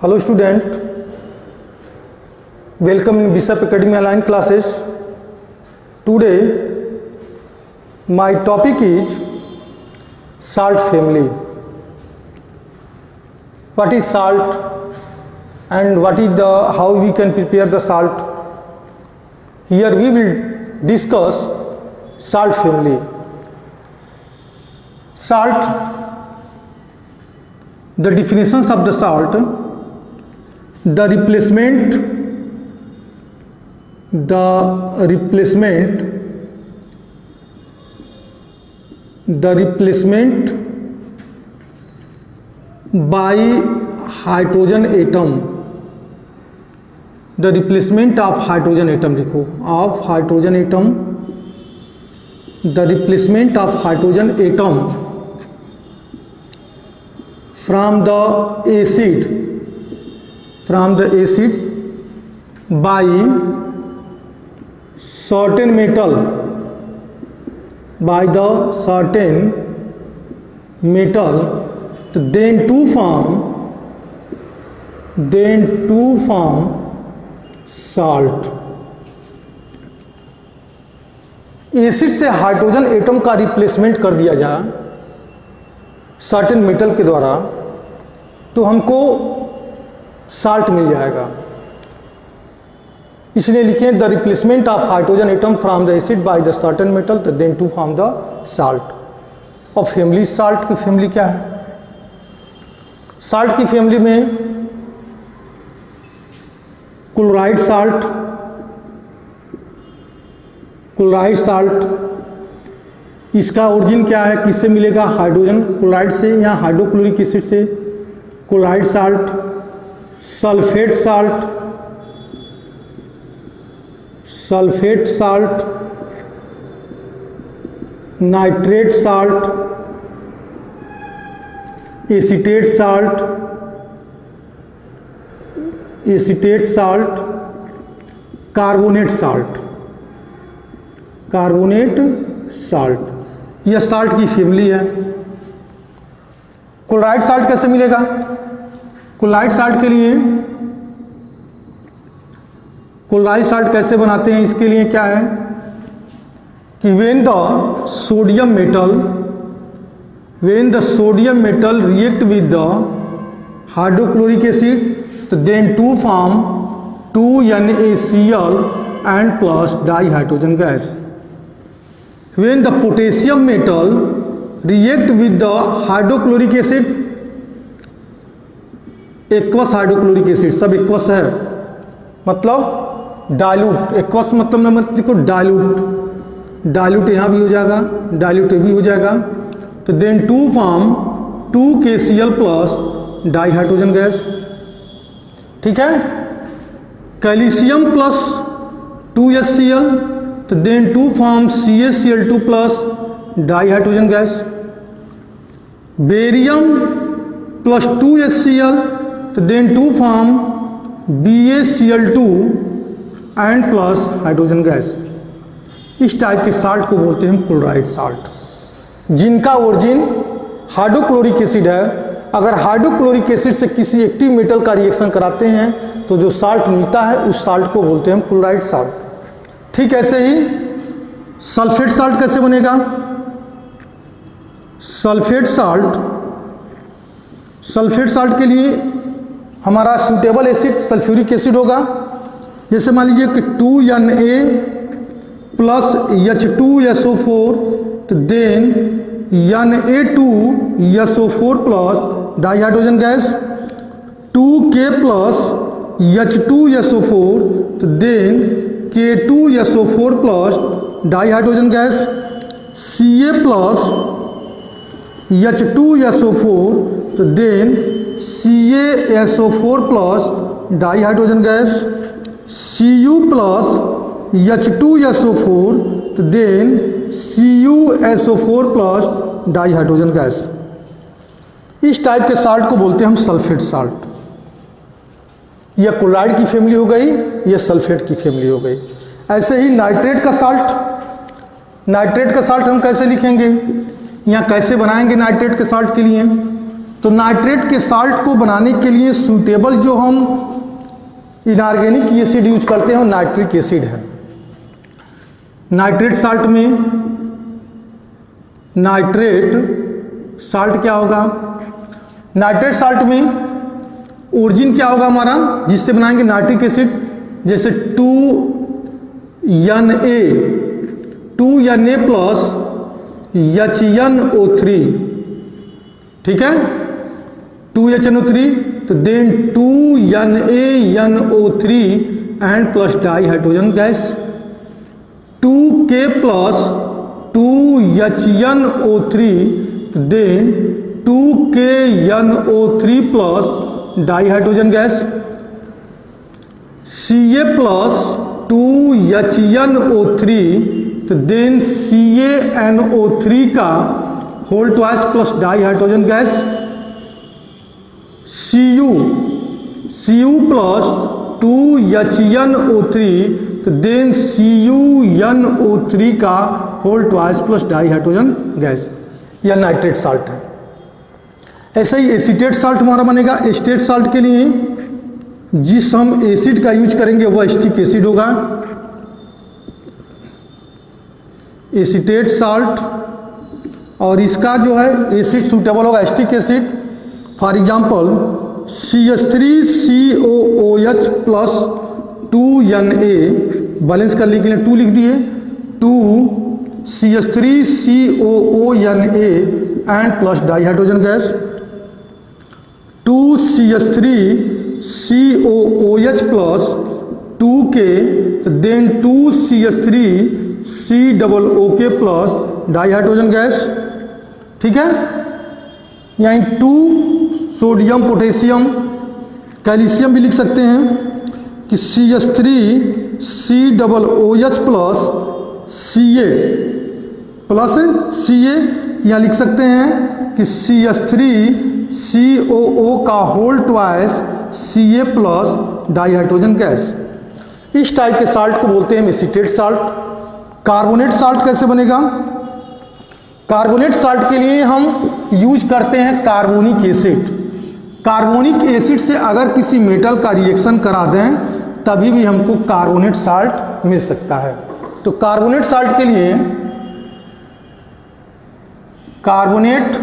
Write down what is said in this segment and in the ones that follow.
Hello student, welcome in Bishop Academy online classes. Today my topic is salt family. What is salt and what is how we can prepare the salt? Here we will discuss salt family. Salt, the definitions of the salt, the replacement by hydrogen atom, the replacement of hydrogen atom, लिखो of hydrogen atom, the replacement of hydrogen atom from the acid by certain metal, then to form salt. Acid से hydrogen atom का replacement कर दिया जाए certain metal के द्वारा तो हमको साल्ट मिल जाएगा. इसलिए लिखें the replacement of hydrogen atom from the acid by the certain metal then to form the salt. और फैमिली, साल्ट की फैमिली क्या है? साल्ट की फैमिली में क्लोराइड साल्ट, इसका ओरिजिन क्या है, किससे मिलेगा? हाइड्रोजन क्लोराइड से या हाइड्रोक्लोरिक एसिड से. Chloride salt, sulphate salt, nitrate salt, acetate salt, carbonate salt. यह साल्ट की फैमिली है. क्लोराइड साल्ट कैसे मिलेगा? क्लोराइड साल्ट के लिए क्लोराइड साल्ट कैसे बनाते हैं? इसके लिए क्या है कि when the sodium metal react with the hydrochloric acid then to form 2NaCl and plus dihydrogen gas. When the potassium metal react with the hydrochloric acid, aqueous hydrochloric acid, सब aqueous है मतलब डाइल्यूट. एक्वस मतलब लिखो dilute यहाँ भी हो जाएगा, dilute भी हो जाएगा. तो then to form 2KCl plus dihydrogen gas. ठीक है. कैल्शियम प्लस 2HCl तो then to form CaCl2 plus dihydrogen gas. Barium plus 2HCl तो then to form BaCl2 and plus hydrogen gas. इस टाइप के साल्ट को बोलते हैं क्लोराइड साल्ट, जिनका ओरिजिन हाइड्रोक्लोरिक एसिड है. अगर हाइड्रोक्लोरिक एसिड से किसी एक्टिव मेटल का रिएक्शन कराते हैं तो जो साल्ट मिलता है उस साल्ट को बोलते हैं क्लोराइड साल्ट. ठीक ऐसे ही सल्फेट साल्ट कैसे बनेगा? सल्फेट साल्ट के लिए हमारा सूटेबल एसिड सल्फ्यूरिक एसिड होगा. जैसे मान लीजिए कि 2Na प्लस H2SO4 तो then Na2SO4 plus dihydrogen gas. 2K plus H2SO4 तो then K2SO4 plus dihydrogen gas. Ca plus H2SO4 तो then CaSO4 plus dihydrogen gas. Cu plus H2SO4 तो then CuSO4 plus dihydrogen gas. इस type के salt को बोलते हैं हम sulphate salt. यह क्लोराइड की फैमिली हो गई, यह सल्फेट की फैमिली हो गई. ऐसे ही नाइट्रेट का साल्ट हम कैसे लिखेंगे? यहाँ कैसे बनाएंगे नाइट्रेट के साल्ट के लिए? तो नाइट्रेट के साल्ट को बनाने के लिए सूटेबल जो हम इनऑर्गेनिक एसिड यूज करते हैं वो नाइट्रिक एसिड है। नाइट्रेट साल्ट क्या होगा? नाइट्रेट साल्ट में ओरिजिन क्या होगा हमारा, जिससे बनाएंगे नाइट्रिक एसिड, जैसे 2Na प्लस HNO3, ठीक है, 2HNO3, तो then 2NaNO3 and plus dihydrogen gas, 2K plus 2HNO3, तो then 2KNO3 plus dihydrogen gas, Ca plus 2HNO3, तो देन CaNO3 का whole twice plus dihydrogen gas, Cu plus 2HNO3, तो then CuNO3 का whole twice plus dihydrogen gas, या nitrate salt है। ऐसे ही acetate salt हमारा बनेगा। Acetate salt के लिए जिस हम एसिड का यूज करेंगे वह एसिटिक एसिड होगा। एसीटेट साल्ट, और इसका जो है एसिड सूटेबल होगा acetic acid. For example CH3COOH plus 2Na, balance करने के लिए 2 लिख दिए, 2CH3COONA and plus dihydrogen gas, 2CH3COOH plus 2K, then 2CH3COOK plus dihydrogen gas, ठीक है। यानी 2 सोडियम पोटेशियम कैल्शियम भी लिख सकते हैं कि CH3COOH प्लस Ca, यहाँ लिख सकते हैं कि CH3COO का whole twice Ca plus dihydrogen gas. इस टाइप के साल्ट को बोलते हैं एसीटेट साल्ट। कार्बोनेट साल्ट कैसे बनेगा? कार्बोनेट साल्ट के लिए हम यूज करते हैं कार्बोनिक एसिड। कार्बोनिक एसिड से अगर किसी मेटल का रिएक्शन करा दें तभी भी हमको कार्बोनेट साल्ट मिल सकता है। तो कार्बोनेट साल्ट के लिए कार्बोनेट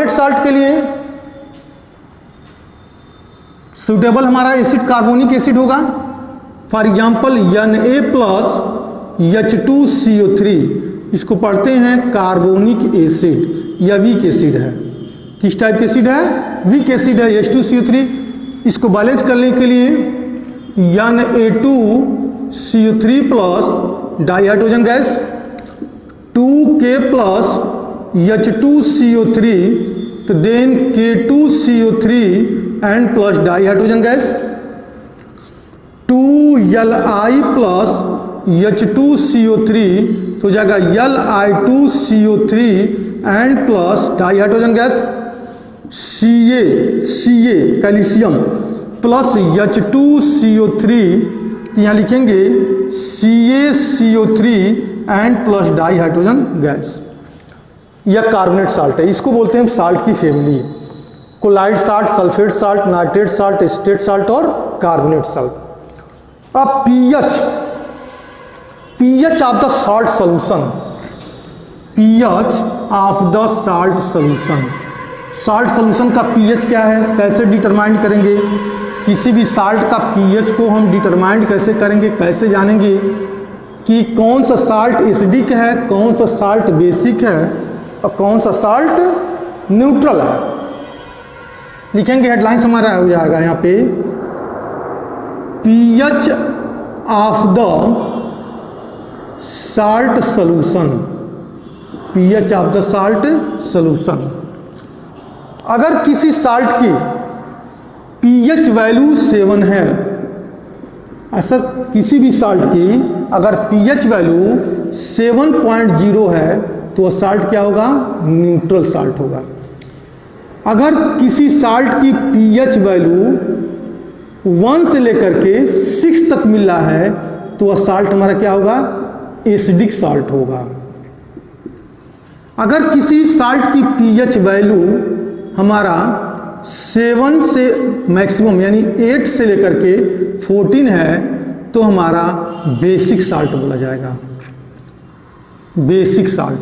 साल्ट के लिए सूटेबल हमारा एसिड कार्बोनिक एसिड होगा। For example Na plus H2CO3, इसको पढ़ते हैं कार्बोनिक एसिड या वीक एसिड है। किस टाइप के एसिड है? वीक एसिड है, H2CO3। इसको बैलेंस करने के लिए Na2CO3 plus dihydrogen gas, 2K plus H2CO3, तो then K2CO3 and plus dihydrogen gas, 2Li plus H2CO3, तो जाएगा Li2CO3 and plus dihydrogen gas, Ca calcium plus H2CO3, यहाँ लिखेंगे CaCO3 and plus dihydrogen gas. यह carbonate salt है। इसको बोलते हैं साल्ट की family, chloride salt, sulphate salt, nitrate salt, acetate salt और कार्बोनेट साल्ट। अब pH of the salt solution, pH of the salt solution. Salt solution का pH क्या है, कैसे डिटरमाइन करेंगे? किसी भी साल्ट का pH को हम डिटरमाइन कैसे करेंगे, कैसे जानेंगे कि कौन सा साल्ट एसिडिक है, कौन सा साल्ट बेसिक है और कौन सा साल्ट न्यूट्रल है? लिखेंगे, हेडलाइंस हमारा हो जाएगा यहाँ पे, pH of the salt solution, pH of the salt solution. अगर किसी साल्ट की pH वैल्यू 7 है, ऐसा किसी भी साल्ट की अगर pH वैल्यू 7.0 है तो वह साल्ट क्या होगा? न्यूट्रल साल्ट होगा। अगर किसी साल्ट की pH वैल्यू 1 से लेकर के 6 तक मिल रहा है तो वह साल्ट हमारा क्या होगा? एसिडिक साल्ट होगा। अगर किसी साल्ट की पीएच वैल्यू हमारा 7 से मैक्सिमम यानी 8 से लेकर के 14 है तो हमारा बेसिक साल्ट बोला जाएगा। बेसिक साल्ट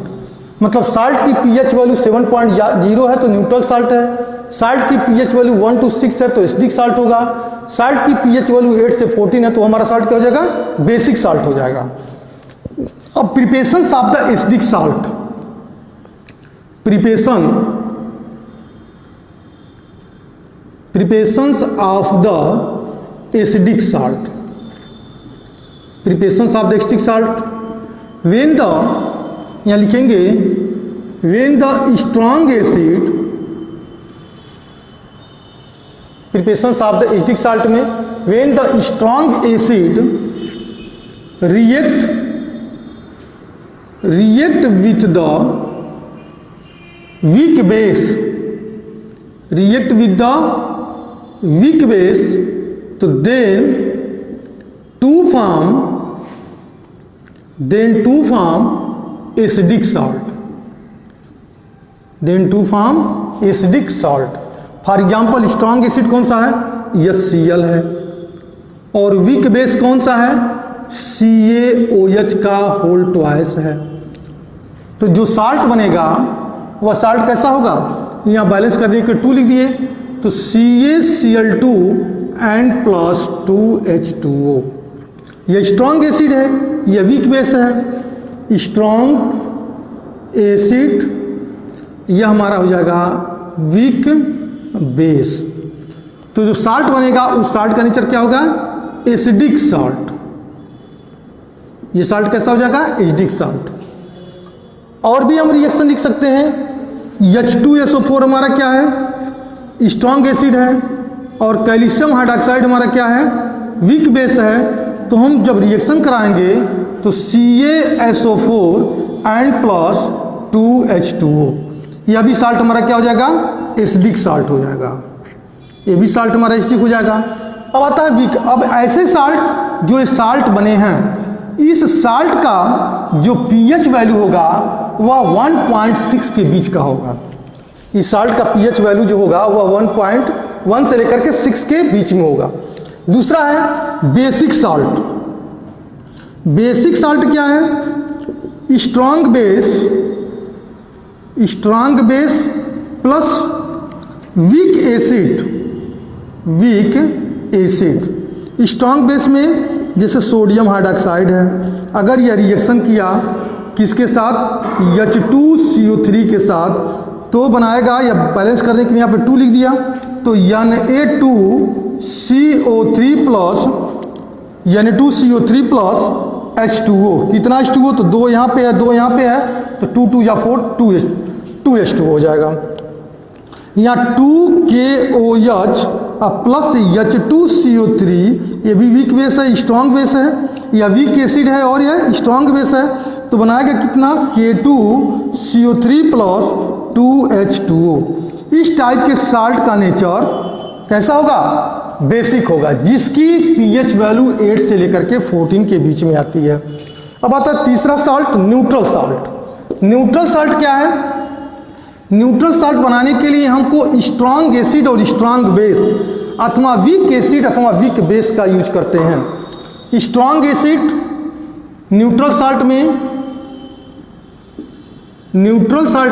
मतलब साल्ट की पीएच वैल्यू 7.0 है तो न्यूट्रल साल्ट है। साल्ट की पीएच वैल्यू 1 to 6 है तो एसिडिक साल्ट होगा। साल्ट की पीएच वैल्यू 8 से 14 है तो हमारा साल्ट क्या हो जाएगा? बेसिक साल्ट हो जाएगा। अब preparation of the acidic salt, preparations of the acidic salt, preparations of the acidic salt when the, यहाँ लिखेंगे when the strong acid, preparations of the acidic salt में when the strong acid react with the weak base, react with the weak base, तो then to form acidic salt, then to form acidic salt। For example strong acid कौन सा है? HCl है। और weak base कौन सा है? CaOH का होल ट्वाइस है। तो जो साल्ट बनेगा वह साल्ट कैसा होगा? यहाँ बैलेंस करने के 2 लिख दिए तो CaCl2 एंड प्लस 2H2O। यह स्ट्रॉन्ग एसिड है, यह वीक बेस है। स्ट्रॉन्ग एसिड यह हमारा हो जाएगा वीक बेस। तो जो साल्ट बनेगा उस साल्ट का नेचर क्या होगा? Acidic salt. ये साल्ट कैसा हो जाएगा? Acidic salt. और भी हम रिएक्शन लिख सकते हैं। H2SO4 हमारा क्या है? स्ट्रॉन्ग एसिड है। और कैल्शियम हाइड्रोक्साइड हमारा क्या है? वीक बेस है। तो हम जब रिएक्शन कराएंगे तो CaSO4 एंड प्लस 2H2O, यह भी साल्ट हमारा क्या हो जाएगा? एसिडिक साल्ट हो जाएगा। ये भी साल्ट हमारा एसिडिक हो जाएगा। अब आता है वीक। अब ऐसे साल्ट जो ये साल्ट बने हैं, इस साल्ट का जो पीएच वैल्यू होगा वह 1.6 के बीच का होगा। इस साल्ट का पीएच वैल्यू जो होगा वह 1.1 से लेकर के 6 के बीच में होगा। दूसरा है बेसिक साल्ट। बेसिक साल्ट क्या है? Strong base plus weak acid. Strong base में जैसे सोडियम हाइड्रोक्साइड है, अगर यह रिएक्शन किया किसके साथ? H2CO3 के साथ, तो बनाएगा, या बैलेंस करने के लिए यहाँ पे 2 लिख दिया तो Na2CO3 प्लस H2O। कितना H2O? तो 2 यहाँ पे है, 2 यहाँ पे है, तो 2 2 या 4 2H2O हो जाएगा। यहाँ 2KOH प्लस H2CO3, ये भी वीक बेस है, स्ट्रॉन्ग बेस है, या वीक एसिड है और यह स्ट्रॉन्ग बेस है, तो बनाएगा कितना? K2CO3 plus 2H2O। इस टाइप के साल्ट का नेचर कैसा होगा? बेसिक होगा, जिसकी पीएच वैल्यू 8 से लेकर के 14 के बीच में आती है। अब आता है तीसरा salt, neutral salt. Neutral salt क्या है? न्यूट्रल साल्ट बनाने के लिए हमको स्ट्रॉन्ग एसिड और स्ट्रॉन्ग बेस अथवा वीक एसिड अथवा वीक बेस का यूज करते हैं। स्ट्रॉन्ग एसिड न्यूट्रल साल्ट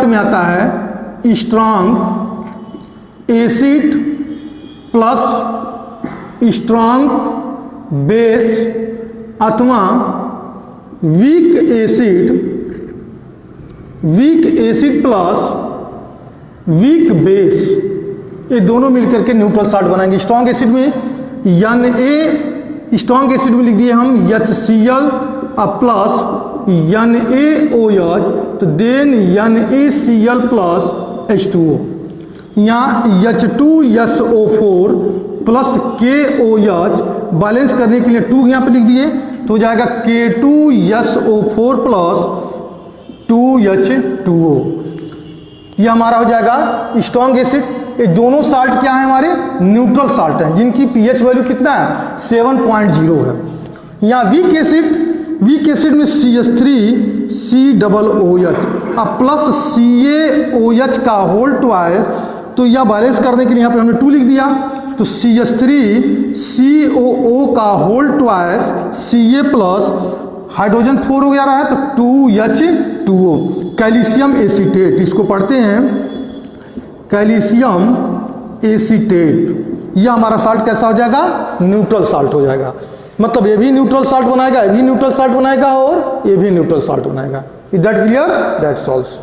में आता है strong acid plus strong base अथवा weak acid plus weak base, ये दोनों मिलकर के न्यूट्रल साल्ट बनाएंगे। स्ट्रॉन्ग एसिड में स्ट्रॉन्ग एसिड में लिख दिए हम HCl प्लस NaOH, तो देन NaCl प्लस H2O। यहाँ H2SO4 प्लस KOH बैलेंस करने के लिए 2 यहाँ पे लिख दिए तो हो जाएगा K2SO4 प्लस 2H2O। यह हमारा हो जाएगा स्ट्रॉन्ग एसिड। ये दोनों साल्ट क्या है? हमारे न्यूट्रल साल्ट हैं, जिनकी पीएच वैल्यू कितना है? 7.0 है। यहाँ वीक एसिड में CH3COOH अब प्लस CaOH का होल ट्वाइस, तो यह बैलेंस करने के लिए यहाँ पे हमने 2 लिख दिया, तो CH3COO का whole twice Ca plus hydrogen 4 हो गया रहा है तो 2H2O, कैल्शियम एसीटेट, इसको पढ़ते हैं कैल्शियम एसीटेट। यह हमारा साल्ट कैसा हो जाएगा? न्यूट्रल साल्ट हो जाएगा। मतलब ये भी न्यूट्रल साल्ट बनाएगा, ये भी न्यूट्रल साल्ट बनाएगा और ये भी न्यूट्रल साल्ट बनाएगा। Is that clear? That solves.